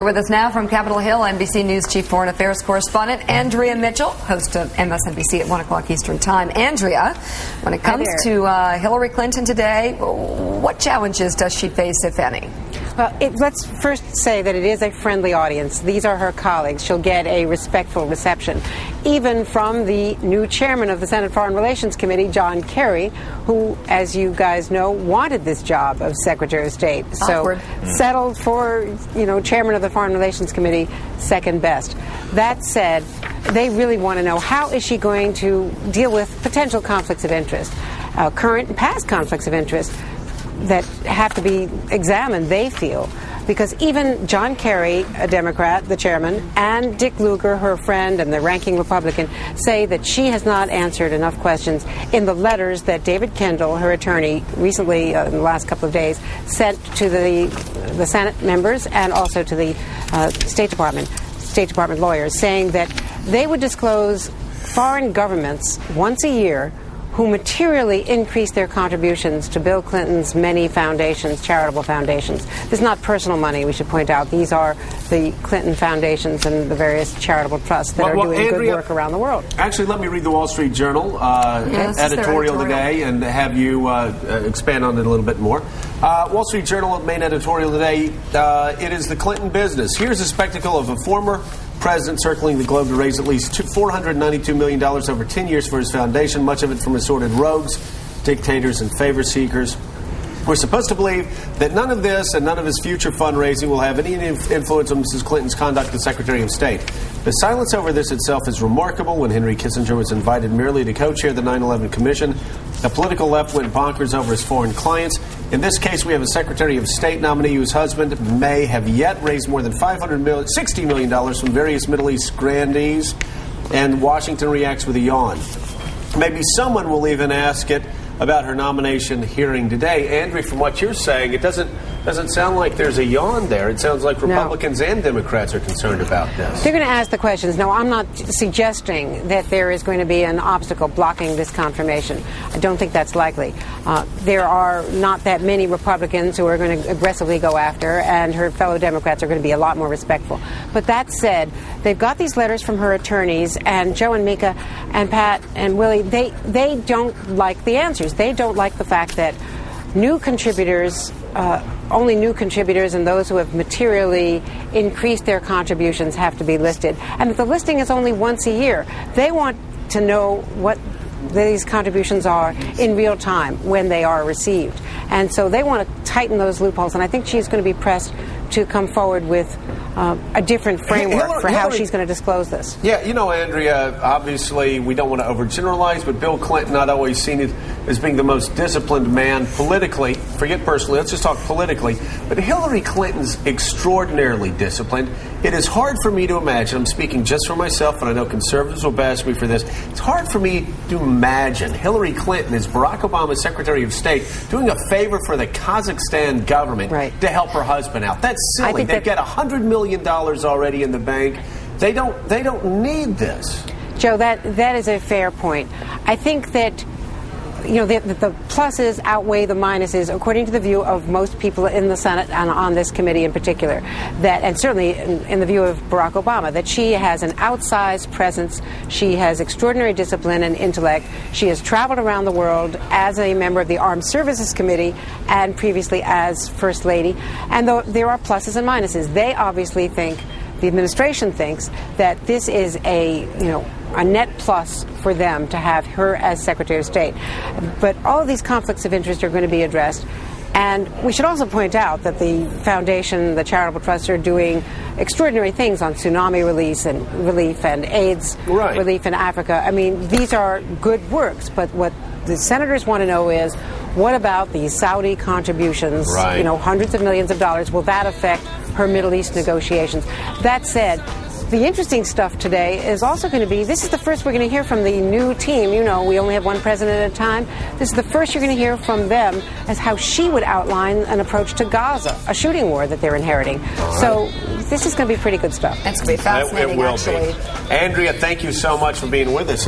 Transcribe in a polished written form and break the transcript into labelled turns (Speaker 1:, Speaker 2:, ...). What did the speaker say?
Speaker 1: With us now from Capitol Hill, NBC News Chief Foreign Affairs Correspondent Andrea Mitchell, host of MSNBC at 1 o'clock Eastern Time. Andrea, when it comes to Hillary Clinton today, what challenges does she face, if any?
Speaker 2: Well, let's first say that it is a friendly audience. These are her colleagues. She'll get a respectful reception, even from the new chairman of the Senate Foreign Relations Committee, John Kerry, who, as you guys know, wanted this job of Secretary of State.
Speaker 1: Awkward.
Speaker 2: So settled for, chairman of the Foreign Relations Committee, second best. That said, they really want to know, how is she going to deal with potential conflicts of interest, current and past conflicts of interest that have to be examined, they feel, because even John Kerry, a Democrat, the chairman, and Dick Lugar, her friend and the ranking Republican, say that she has not answered enough questions in the letters that David Kendall, her attorney, recently, in the last couple of days, sent to the Senate members and also to the State Department lawyers, saying that they would disclose foreign governments once a year who materially increased their contributions to Bill Clinton's many foundations, charitable foundations. This is not personal money, we should point out. These are the Clinton foundations and the various charitable trusts that are doing Andrea, good work around the world.
Speaker 3: Actually, let me read the Wall Street Journal editorial today and have you expand on it a little bit more. Wall Street Journal main editorial today, it is the Clinton business. Here's a spectacle of a former president circling the globe to raise at least $492 million over 10 years for his foundation, much of it from assorted rogues, dictators, and favor seekers. We're supposed to believe that none of this and none of his future fundraising will have any influence on Mrs. Clinton's conduct as Secretary of State. The silence over this itself is remarkable. When Henry Kissinger was invited merely to co-chair the 9/11 Commission, the political left went bonkers over his foreign clients. In this case, we have a Secretary of State nominee whose husband may have yet raised more than $60 million from various Middle East grandees, and Washington reacts with a yawn. Maybe someone will even ask it about her nomination hearing today. Andrea, from what you're saying, it doesn't sound like there's a yawn there. It sounds like Republicans and Democrats are concerned about this.
Speaker 2: They're going to ask the questions. No, I'm not suggesting that there is going to be an obstacle blocking this confirmation. I don't think that's likely. There are not that many Republicans who are going to aggressively go after, and her fellow Democrats are going to be a lot more respectful. But that said, they've got these letters from her attorneys, and Joe and Mika and Pat and Willie, they don't like the answers. They don't like the fact that new contributors, only new contributors and those who have materially increased their contributions have to be listed. And if the listing is only once a year, they want to know what these contributions are in real time when they are received. And so they want to tighten those loopholes. And I think she's going to be pressed to come forward with a different framework for how she's going to disclose this.
Speaker 3: Yeah, Andrea, obviously we don't want to overgeneralize, but Bill Clinton not always seen it as being the most disciplined man politically. Forget personally, let's just talk politically. But Hillary Clinton's extraordinarily disciplined. It is hard for me to imagine, I'm speaking just for myself, and I know conservatives will bash me for this, it's hard for me to imagine Hillary Clinton as Barack Obama's Secretary of State doing a favor for the Kazakhstan government to help her husband out. That's silly. They've got $100 million already in the bank. They don't need this.
Speaker 2: Joe, that is a fair point. I think that the pluses outweigh the minuses, according to the view of most people in the Senate and on this committee in particular, and certainly in the view of Barack Obama, that she has an outsized presence. She has extraordinary discipline and intellect. She has traveled around the world as a member of the Armed Services Committee and previously as First Lady. And though there are pluses and minuses, they obviously think, the administration thinks, that this is a net plus for them to have her as Secretary of State. But all of these conflicts of interest are going to be addressed. And we should also point out that the foundation, the charitable trusts, are doing extraordinary things on tsunami relief and AIDS relief in Africa. I mean, these are good works, but what the senators want to know is, what about the Saudi contributions, hundreds of millions of dollars? Will that affect her Middle East negotiations? That said, the interesting stuff today is also going to be, this is the first we're going to hear from the new team. We only have one president at a time. This is the first you're going to hear from them as how she would outline an approach to Gaza, a shooting war that they're inheriting. So this is going to be pretty good stuff.
Speaker 1: It's going to be fascinating,
Speaker 3: it will be. Andrea, thank you so much for being with us.